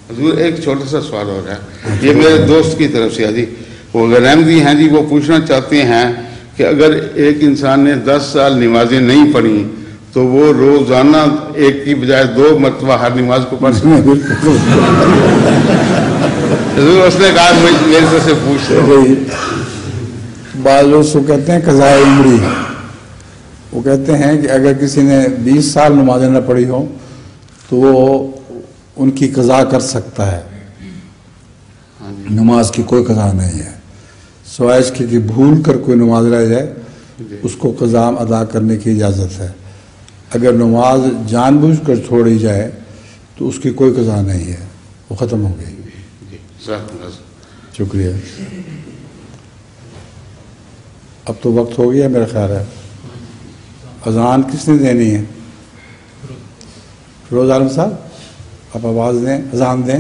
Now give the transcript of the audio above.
حضور ایک چھوٹا سا سوال ہو رہا ہے، یہ میرے دوست کی طرف سے ہے جی، وہ غیر احمدی ہیں جی، وہ پوچھنا چاہتے ہیں کہ اگر ایک انسان نے 10 سال نمازیں نہیں پڑھی تو وہ روزانہ ایک کی بجائے 2 مرتبہ ہر نماز کو پڑھ سکتا ہے؟ حضور اس نے کہا میرے سے پوچھ رہے بعض لوگ سو کہتے ہیں قضاء عمری، وہ کہتے ہیں کہ اگر کسی نے 20 سال نمازیں نہ پڑھی ہو تو وہ ان کی قضا کر سکتا ہے، نماز کی کوئی قضا نہیں ہے، سوائے اس کی کہ بھول کر کوئی نماز رہ جائے اس کو قضا ادا کرنے کی اجازت ہے، اگر نماز جان بوجھ کر چھوڑی جائے تو اس کی کوئی قضا نہیں ہے، وہ ختم ہو گئی۔ شکریہ۔ اب تو وقت ہو گیا میرا خیال ہے، اذان کس نے دینی ہے؟ فیروز عالم صاحب آپ آواز دیں، اذان دیں۔